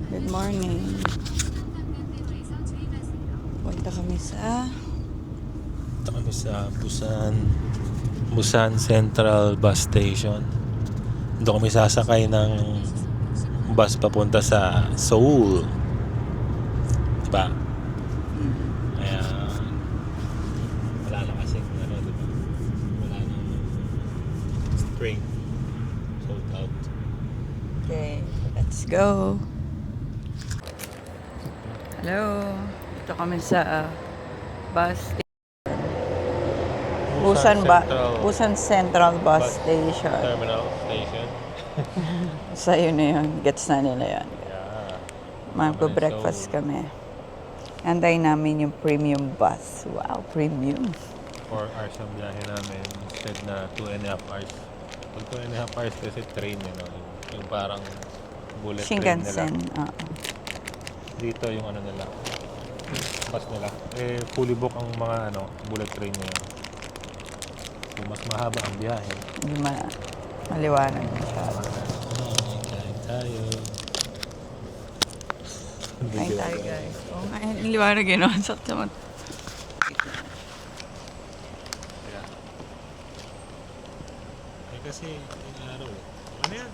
Good morning. Punta kami sa Busan Central Bus Station. Doon kami sasakay ng bus papunta sa Seoul. Diba? Kaya wala na kasi diba? Wala nang string. Sold out. Okay, let's go. Hello. Ito kami sa bus Busan Central Bus Station. Terminal Station. Sa'yo na yun. Gets na nila yan. Yeah. Magpo-breakfast kami. Antayin namin yung premium bus. Wow, premium. 4 hours ang biyahe namin instead na 2.5 hours. Pag 2.5 hours kasi train yun. Yung parang bullet train nila. Shinkansen. Dito yung ano nila. Bus nila. Fully book ang mga bullet train na yun. So, mas mahaba ang biyahe. Hindi maliwanag masyado. Kain tayo. Kain tayo, guys. Oo nga, yung liwanag yun. Ang sakit naman. Kasi yung araw ano yan?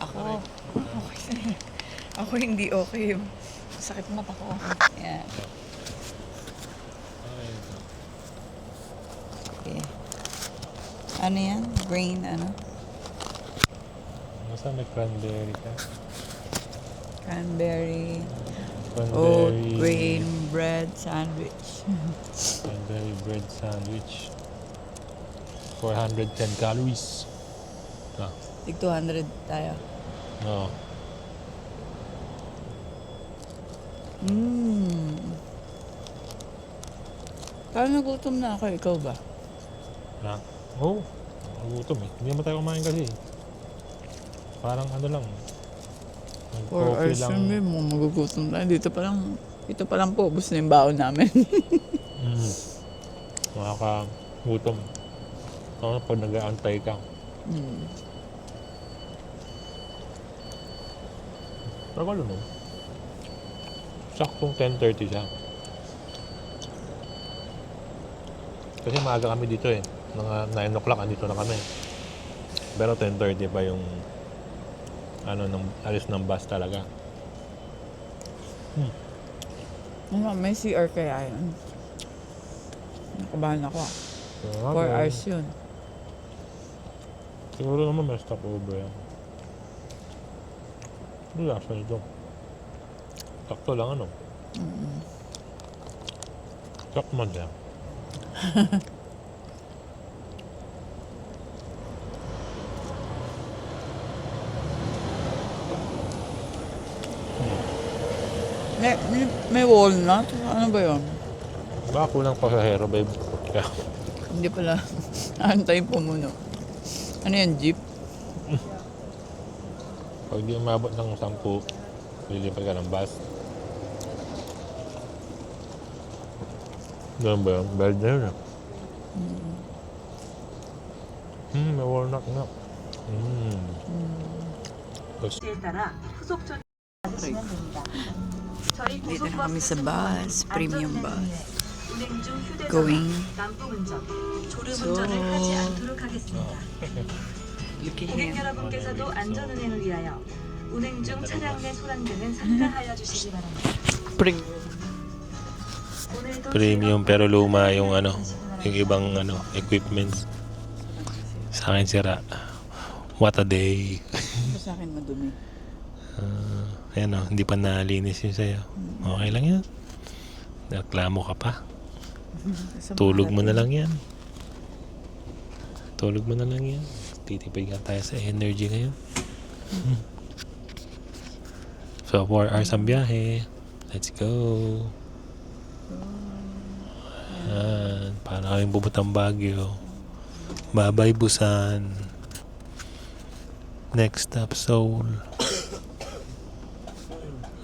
Ako, okay. Ako hindi okay. Sakit mata ko. Yan. Okay. Ano yan? Green, ano? Masa may cranberry ka? Cranberry, oat Cranberry grain bread sandwich. Cranberry bread sandwich. 410 calories. Tig 200 tayo. No. Parang nagutom na ako. Ikaw ba? Oo. Nagutom eh. Hindi naman tayo kumain kasi. Parang ano lang. 4 Coffee hours lang. yun, mo magugutom tayo. Dito pa lang po. Ubus na yung baon namin. Nakakagutom. Pag nag-aantay ka. Tagal no? Saktong 10:30 siya. Kasi maaga kami dito eh. Mga 9 o'clock andito na kami. Pero 10:30 pa yung alis ng bus talaga. May CR kaya yun. Nakabahan ako. 4 hours yun. Siguro naman may stopover yan. Wala siya nito. Sakto lang Sakto man siya. May walnut? Ano ba yun? Baka kulang pasahero, babe. Kaya, Hindi pala. Antayin po muna. Ano yan, jeep? pag di umabot ng 10, lilipat ka ng bus. Ganun ba yun? Bayad na yun may walnut nga. 따라 후속 조치를 받으시면 됩니다. 저희 Dito na 고속버스 kami sa bus, premium bus. 운행 중 휴대전화, Going. 난폭 운전, 졸음운전을 하지 않도록 하겠습니다. Looking 고객 here. 여러분께서도 안전운행을 위하여 운행 중 차량 내 소란 등은 삼가하여 주시기 바랍니다. 오늘도 Premium pero luma yung yung ibang equipments. Sa akin sira. What a day. Sa akin madumi. Ayan hindi pa nalinis yun sa'yo. Okay lang yan. Reklamo ka pa. Tulog mo na lang yan. Titipid nga tayo sa energy ngayon. So 4 hours ang biyahe. Let's go. Para kaming bubutang Baguio. Bye-bye Busan. Next stop Seoul.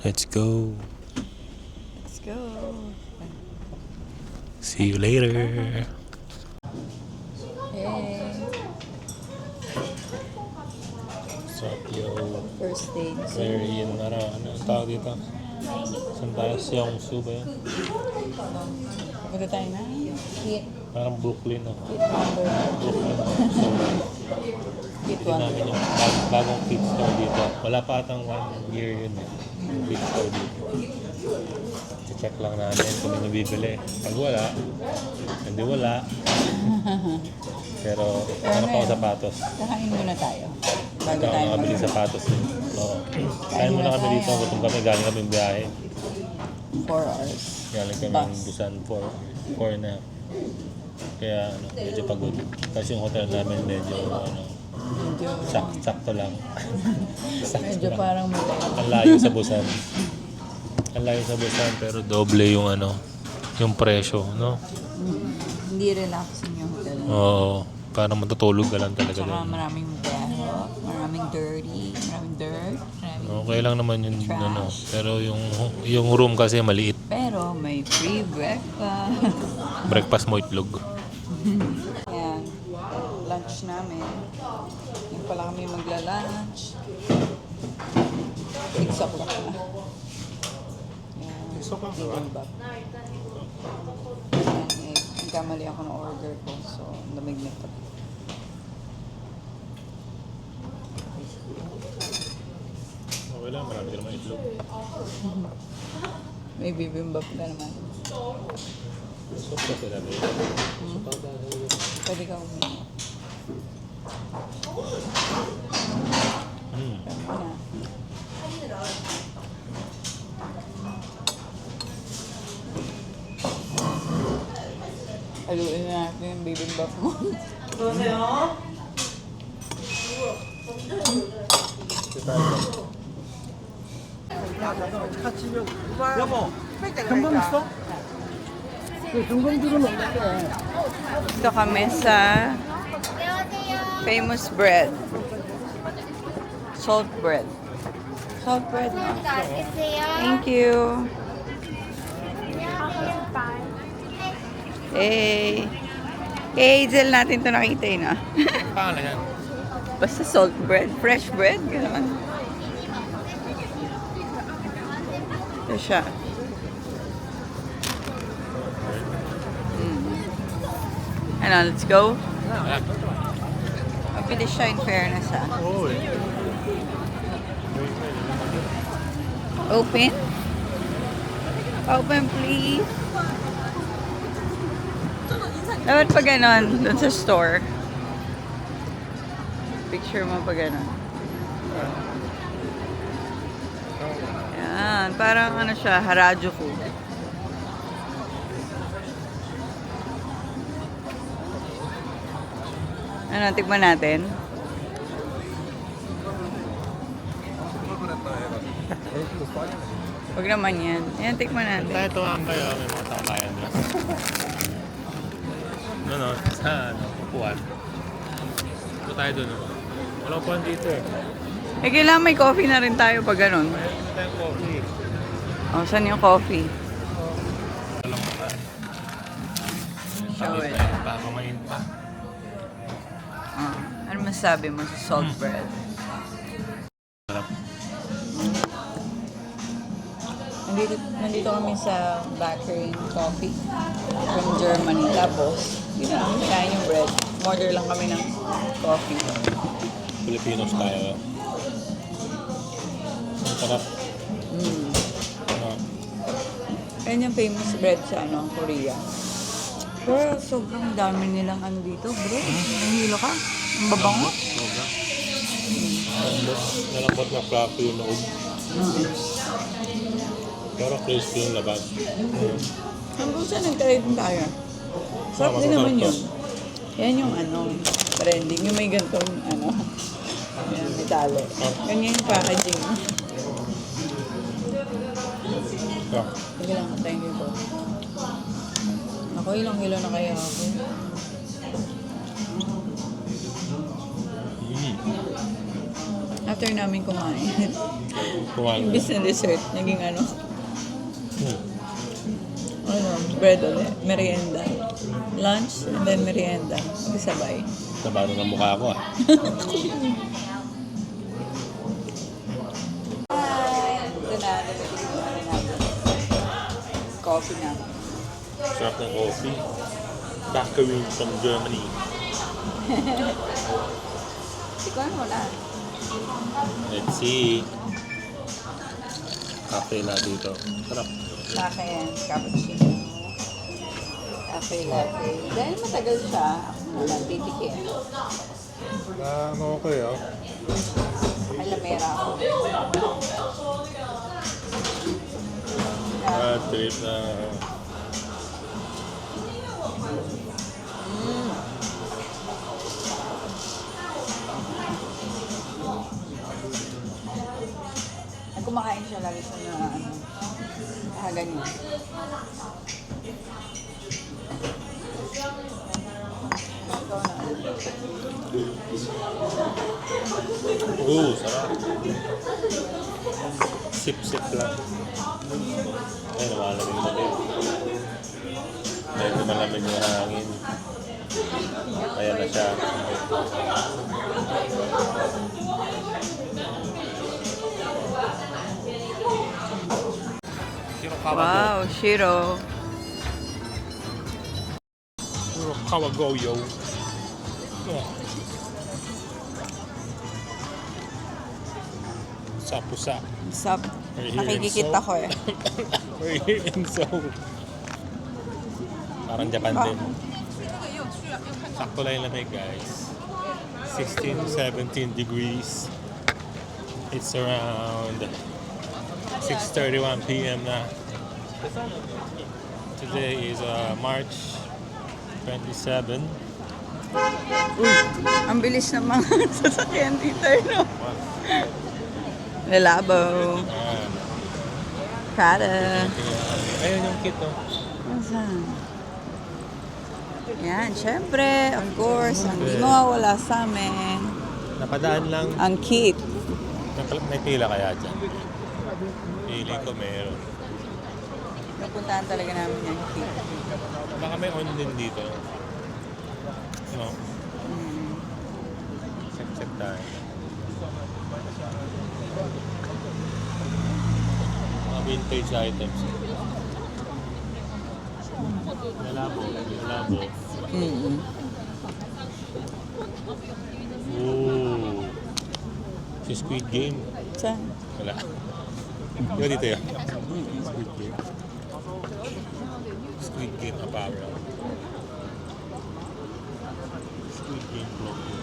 Let's go. Let's go. See you later. Hey. What's up, yo? First Thursday. Very yun, ano ang tawag dito? Saan tayo? Seongsu ba yun? Punta tayo na. Hit. Parang Brooklyn, no? Hit number. Brooklyn. So, Hit hindi namin yung bagong Fit Store dito. Wala pa atang 1 year yun eh. Yung Fit Store dito. I-check lang namin kung may nabibili. Pag wala, hindi wala. Pero ano pa ako sapatos? Kakain muna tayo. Bago Ikaw tayo nakabili sapatos eh. Oo. Kain muna kami dito. Gutom kami. Galing kami biyahe. 4 hours. Galing kami Busan 4 and a half. Kaya ano, medyo pagod. Tapos yung hotel namin medyo ano, Medyo, sakto lang. medyo parang mali. Ang layo sa Busan. Ang layo sa Busan pero doble yung ano, yung presyo, no? Hindi relaxing yung hotel. Oo. Parang matutulog ka lang talaga Tsaka doon. maraming baho, maraming dirty, maraming dirt, maraming... Okay lang naman yun, Trash. ano. Pero yung room kasi maliit. Pero may free breakfast. Breakfast mo itlog. Ayan, lunch namin. Yung pala kami magla-lunch. 6 o'clock na. Ayan, bibimbap. Ayan, nagkamali ako ng order ko, so lamig na ito. Okay lang, marami ka naman itlog. May bibimbap ka naman. Soup ka sila ba? Pwede ka uminom. Tama na. Haluin na natin yung bibimbap mo. 여보, 현금 있어? 그 현금들은 없는데. Dito kami sa famous bread. Salt bread. Salt bread. Thank you. Hey. Hey, Hazel natin ito nakita yun ah. Pangalan yan? Basta salt bread. Fresh bread. Gano'n. Ito siya. Ano, let's go? Mabilis siya in fairness ah. Oo eh. Open? Open please. Dapat pa ganon, dun sa store. Picture mo pa ganon. Yan, parang ano siya, Harajuku. Ano, tikman natin? Huwag naman yan. Ayan, tikman natin. Tayo tuwaan kayo, may mga takayan nyo. No, sa upuan. Ito tayo dun. Wala upuan dito eh. Eh, kailangan may coffee na rin tayo pag ganun. Mayroon na tayong coffee. O, saan yung coffee? Walang mata. Show it. Baka main pa. Ano masabi mo sa salt bread? Sarap. Nandito kami sa Bakery Coffee from Germany. Tapos, hindi na namin kinain yung bread. Order lang kami ng coffee. Filipino style. Ang sarap. Ayan yung famous bread sa Korea. Pero sobrang dami nilang ano dito, bro. Nahihilo ka? Ang babango. Sobra. Nalambot na fluffy yung loob. Pero crispy yung labas. Hanggang saan nagtry din tayo? Sarap din naman yun. Yan yung trending. Yung may gantong yan, metalo. Ganyan yung packaging. Yeah. Sige lang, thank you po. Ako, ilang kilo na kaya ako. After namin kumain, Kumain. imbis na dessert, naging bread ulit, merienda. Lunch, and then merienda. Sabay. Nabaro ng mukha ko ah. coffee na. Sarap ng coffee. Baccarin from Germany. Ikaw mo na. Let's see. Cafe na dito. Sarap. Sa akin, cappuccino. Cafe latte. Dahil matagal siya, ako naman titikin. Okay oh. Alamera ako. Trip na. Kumakain siya lagi sa mga ganyan. Ikaw na. Sarap. Sip-sip lang. Ay, lumalamig na rin. Medyo malamig yung hangin. Ayan na siya. Wow, Shiro. Kawago, yo. Sapusa. Sup? We're here in Nakikikita Seoul. ko eh. We're here in Seoul. Parang Japan din. Sakto lang yung lamig, guys. 16 to 17 degrees. It's around 6:31 p.m. na. Today is March 27. Uy, ang bilis ng mga sasakyan dito, no? Lalabo. Ayan. Prada. Ayun yung kit, oh. Asan? Yan, syempre, of course, ang hindi mawawala sa amin, Napadaan lang. ang kit. May pila kaya dyan? Feeling ko meron. Napuntahan talaga namin yung kit. Baka may on din dito. No? Check tayo. Mga vintage items. Malabo. Mm-hmm. Ooh. Si Squid Game. Saan? Wala. Diba dito yun? Squid Game. Squid Game apparel. Squid Game clothing.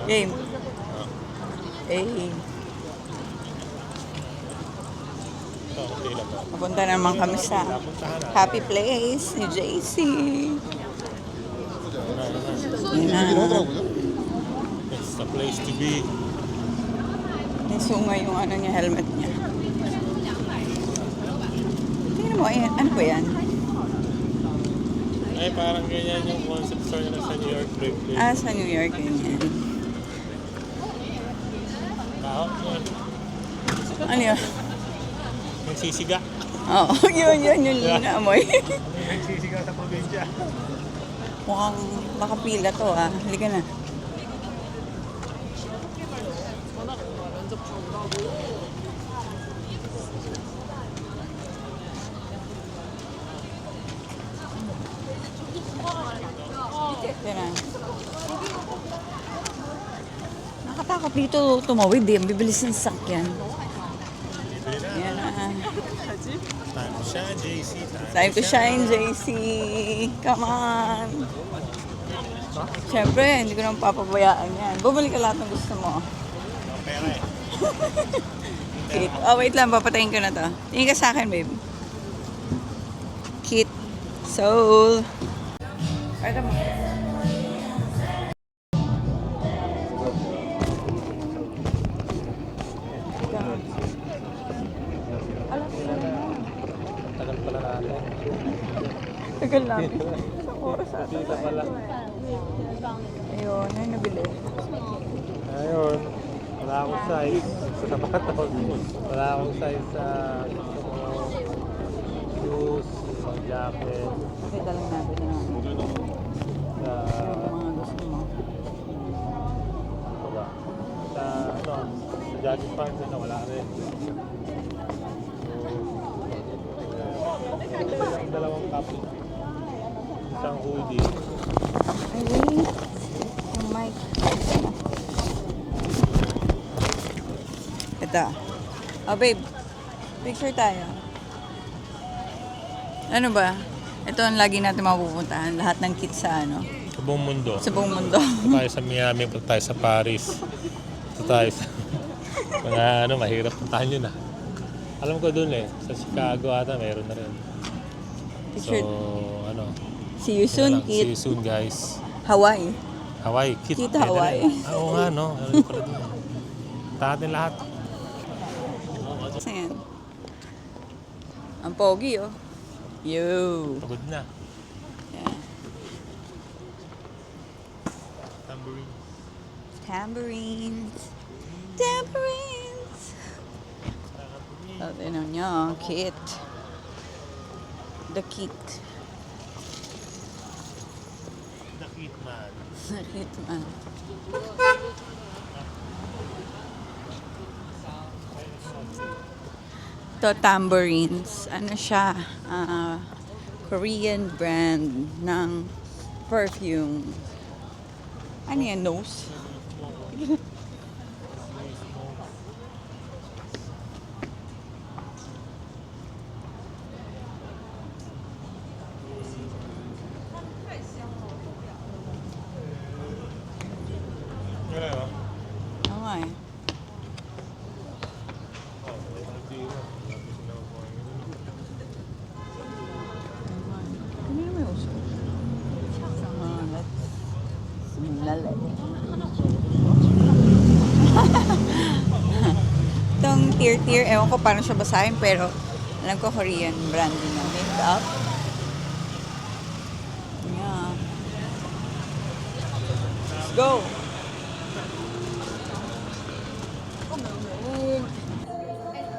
Game. Ah, Eh, okay lang ba? papunta naman kami sa Puntahan na. happy place ni JC. Yan na. It's the place to be. Nasunga yung ano niya, helmet niya. Tingnan mo, ayan. Ano ba yan? Ay, parang ganyan yung concept store nila sa New York Brave Place. Ah, sa New York yun yan. Kao, yun. Ano yun? Yung sisiga. Oo, yun naamoy. Yung sisiga sa probinsya. Mukhang makapila to ah. Halika na. Yan na. Nakatakot dito tumawid eh. Ang bibilis ng sakyan. Yan na. Time to shine, JC. Time to shine, JC. Come on. Siyempre, hindi ko naman papabayaan yan. Bumalik ka lahat ng gusto mo. Pera eh. Kit. Oh, wait lang. Papatayin ko na to. Tingin ka sa akin, babe. Kit. Soul. Ito mo. Tagal pala natin. Tagal namin. Isang oras ata. Dito pala. Ayun, ayun nabili. Ayun. Wala akong size sa sapatos. Wala akong size sa shoes, sa jacket, Kita lang natin yung sa mga gusto mo. wala. Sa sa jogging pants na wala rin. So, Dalawang couple. Isang hoodie. Ay, yung mic. Ito. Oh, babe. Picture tayo. Ano ba? Ito ang lagi natin mapupuntahan. Lahat ng kids sa ano? Sa buong mundo. Sa buong mundo. Punta tayo sa Miami, punta tayo sa Paris. Punta tayo sa... mga mahirap puntahan yun ah. Alam ko dun eh. Sa Chicago ata, meron na rin. So, Picture. See you yun na soon, lang. See kid. you soon, guys. Hawaii. Hawaii, kit. Kit pwede Hawaii. rin. Oo nga, no? Meron pala dun. Punta natin lahat. Ayan. Ang pogi, oh. Yo. Pagod na. Yeah. Tambourine. Tambourines. Tambourines. Oh, tinan nyo. Kit. The kit. The kit man. The kit man. Ito, Tambourines. Ano siya? Korean brand ng perfume. Ano yan? Nose? Wala ba? Oo nga eh. Kanina may uso. Lala. Itong tier, ewan ko paano siya basahin, pero alam ko Korean brand din na makeup. Yeah. Let's go!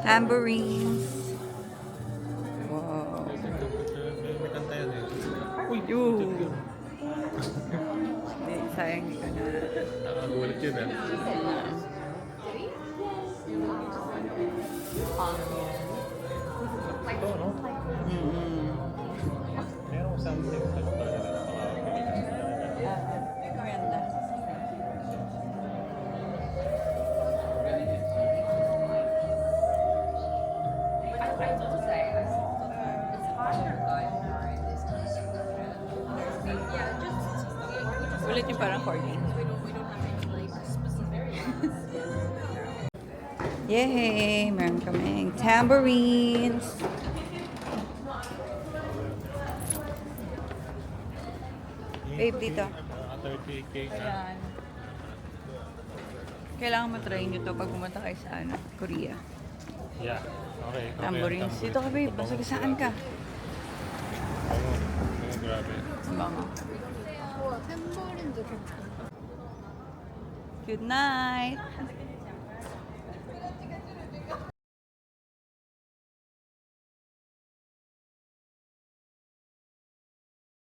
Tambourines. Wow. May kanta yan eh. Uy, yun. Hindi, sayang hindi ko na. Nakagulat yun ah. Ito, no? Mm-hmm. Merong something sa lugar na Maganda. Ulit yung parang corgi. Yay! Meron kaming tambourines. Babe, dito. 30K na. Ayan. Kailangan mo try nyo to pag pumunta kayo sa Korea. Yeah. Okay. Tambourines. Dito ka, babe. Masagasaan ka. Grabe. Bango. Good night!